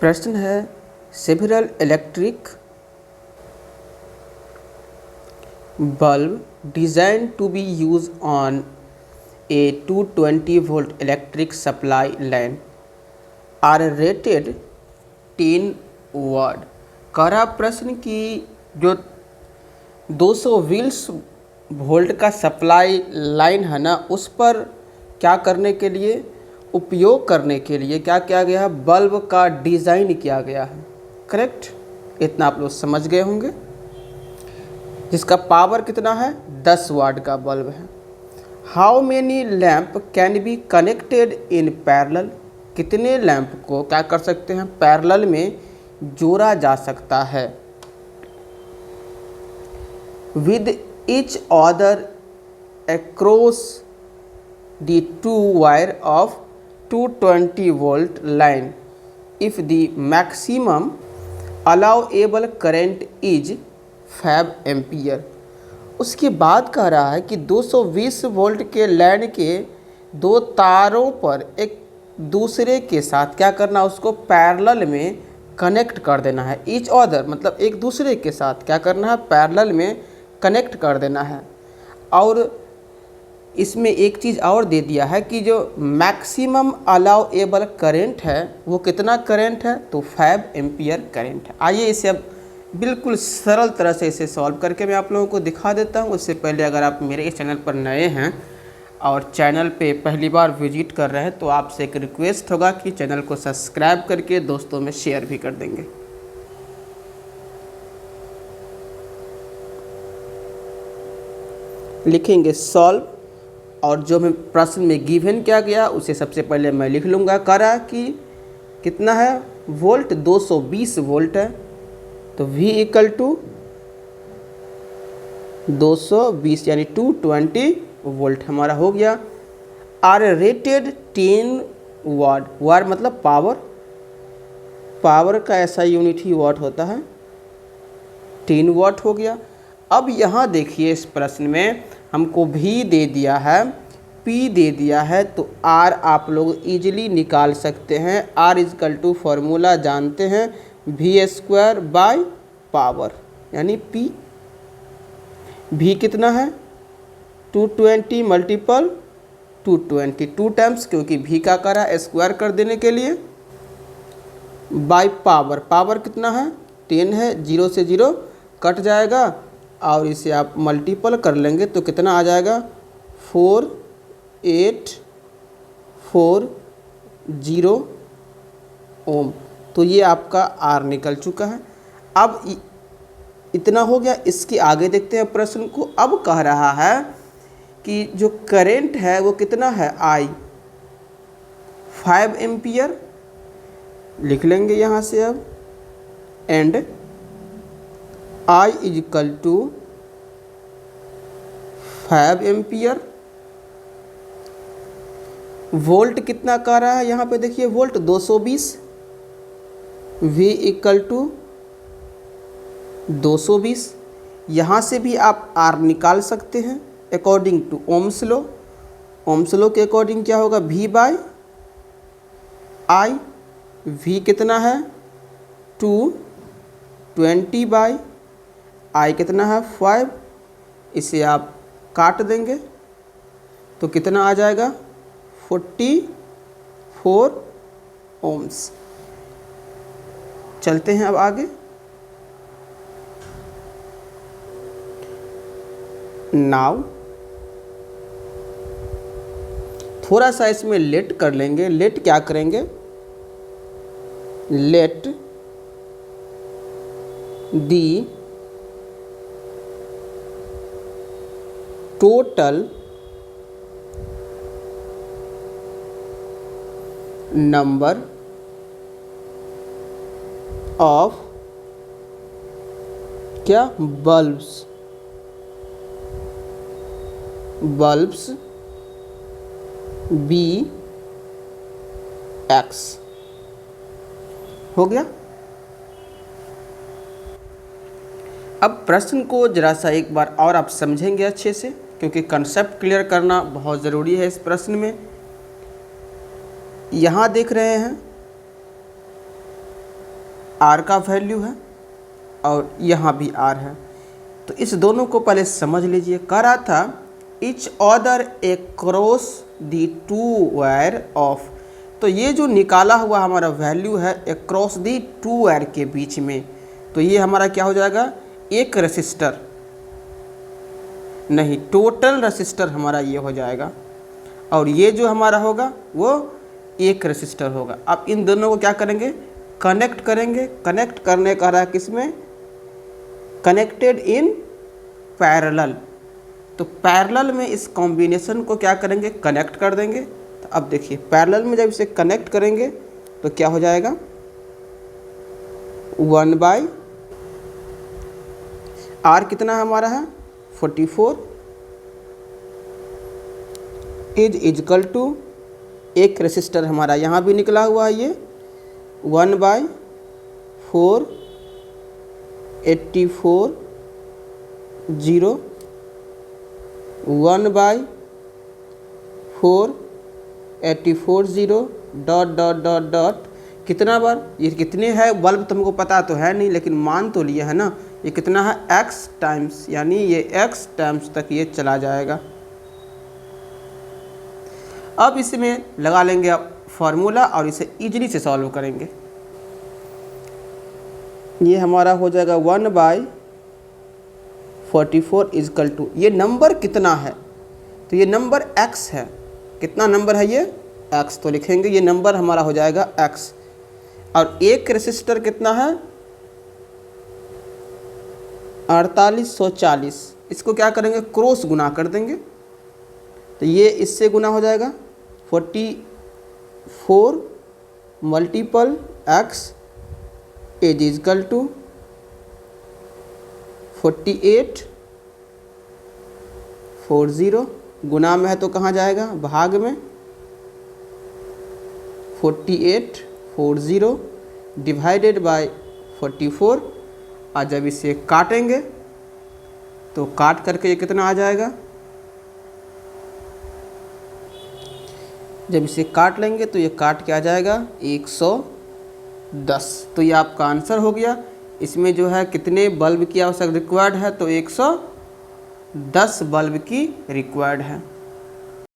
प्रश्न है several electric bulb designed to be used on a 220 volt electric supply line are rated 10 watt। कह रहा प्रश्न कि जो 220 वोल्ट का सप्लाई लाइन है ना, उस पर क्या करने के लिए, उपयोग करने के लिए क्या किया गया है, बल्ब का डिज़ाइन किया गया है। करेक्ट, इतना आप लोग समझ गए होंगे। जिसका पावर कितना है, 10 वाट का बल्ब है। How many lamp can be connected in parallel, कितने लैंप को क्या कर सकते हैं, पैरेलल में जोड़ा जा सकता है। With each other across the two wire of 220 volt line if the maximum allowable current is 5 ampere. उसके बाद कह रहा है कि 220 वोल्ट के लाइन के दो तारों पर एक दूसरे के साथ क्या करना, उसको पैरेलल में कनेक्ट कर देना है। ईच अदर मतलब एक दूसरे के साथ क्या करना है, पैरेलल में कनेक्ट कर देना है। और इसमें एक चीज़ और दे दिया है कि जो मैक्सिमम अलाउएबल करंट है वो कितना करंट है, तो 5 एम्पियर करंट है। आइए इसे अब बिल्कुल सरल तरह से इसे सॉल्व करके मैं आप लोगों को दिखा देता हूँ। उससे पहले अगर आप मेरे इस चैनल पर नए हैं और चैनल पे पहली बार विजिट कर रहे हैं तो आपसे एक रिक्वेस्ट होगा कि चैनल को सब्सक्राइब करके दोस्तों में शेयर भी कर देंगे। लिखेंगे सॉल्व, और जो मैं प्रश्न में गिवन किया गया उसे सबसे पहले मैं लिख लूँगा। करा कि कितना है, वोल्ट 220 वोल्ट है, तो V इक्वल टू 220 यानी 220 वोल्ट हमारा हो गया। आर रेटेड 10 वाट, वाट मतलब पावर, पावर का ऐसा यूनिट ही वाट होता है, 10 वाट हो गया। अब यहाँ देखिए इस प्रश्न में हमको V दे दिया है, P दे दिया है, तो R आप लोग इजीली निकाल सकते हैं। R इक्वल टू फॉर्मूला जानते हैं, V² बाय पावर यानी P। V कितना है, 220 मल्टीपल 220, 2 टाइम्स, क्योंकि V का करा स्क्वायर कर देने के लिए, बाय पावर, पावर कितना है 10 है, 0 से 0 कट जाएगा और इसे आप मल्टीपल कर लेंगे तो कितना आ जाएगा, 4840 ओम। तो ये आपका R निकल चुका है। अब इतना हो गया। इसके आगे देखते हैं प्रश्न को। अब कह रहा है कि जो करंट है वो कितना है, I 5 एम्पियर लिख लेंगे यहाँ से अब, and I equal to 5 ampere. Volt कितना कह रहा है, यहाँ पे देखिए वोल्ट 220, V इक्वल टू 220। यहाँ से भी आप R निकाल सकते हैं according to Ohm's law. Ohm's law के अकॉर्डिंग क्या होगा, V बाय I। V कितना है 220 बाय I कितना है 5। इसे आप काट देंगे तो कितना आ जाएगा, 44 ओम्स। चलते हैं अब आगे। नाउ थोड़ा सा इसमें लेट कर लेंगे। लेट क्या करेंगे, let the total number of क्या, बल्ब्स बी एक्स हो गया। अब प्रश्न को जरा सा एक बार और आप समझेंगे अच्छे से, क्योंकि कंसेप्ट क्लियर करना बहुत ज़रूरी है इस प्रश्न में। यहाँ देख रहे हैं आर का वैल्यू है और यहाँ भी आर है। तो इस दोनों को पहले समझ लीजिए। कह रहा था each other across the two wire of, तो ये जो निकाला हुआ हमारा वैल्यू है एक्रॉस दी टू वायर के बीच में, तो ये हमारा क्या हो जाएगा, एक रेसिस्टर नहीं, टोटल रेसिस्टर हमारा ये हो जाएगा। और ये जो हमारा होगा वो एक रेसिस्टर होगा। अब इन दोनों को क्या करेंगे, कनेक्ट करेंगे। कनेक्ट करने का रहा किस में, कनेक्टेड इन पैरेलल। तो पैरेलल में इस कॉम्बिनेशन को क्या करेंगे, कनेक्ट कर देंगे। तो अब देखिए पैरेलल में जब इसे कनेक्ट करेंगे तो क्या हो जाएगा, 1/, आर कितना हमारा है 44 इज इजकल टू, एक रेसिस्टर हमारा यहाँ भी निकला हुआ है ये 1/4 84 0 1/4 84 0 डॉट डॉट डॉट डॉट, कितना बार, ये कितने है बल्ब तुमको पता तो है नहीं, लेकिन मान तो लिया है ना, ये कितना है x टाइम्स, यानी ये x टाइम्स तक ये चला जाएगा। अब इसमें लगा लेंगे आप फार्मूला और इसे इजीली से सॉल्व करेंगे। ये हमारा हो जाएगा 1/44 इजकल टू, ये नंबर कितना है, तो ये नंबर x है। कितना नंबर है ये x, तो लिखेंगे ये नंबर हमारा हो जाएगा x। और एक रेसिस्टर कितना है 4840, इसको क्या करेंगे क्रॉस गुना कर देंगे। तो ये इससे गुना हो जाएगा 44 multiple x is equal to 48 40, गुना में है तो कहाँ जाएगा, भाग में 48 40 डिवाइडेड बाय 44। और जब इसे काटेंगे तो काट करके ये कितना आ जाएगा, जब इसे काट लेंगे तो ये काट के आ जाएगा 110। तो ये आपका आंसर हो गया। इसमें जो है कितने बल्ब की आवश्यक रिक्वायर्ड है, तो 110 बल्ब की रिक्वायर्ड है।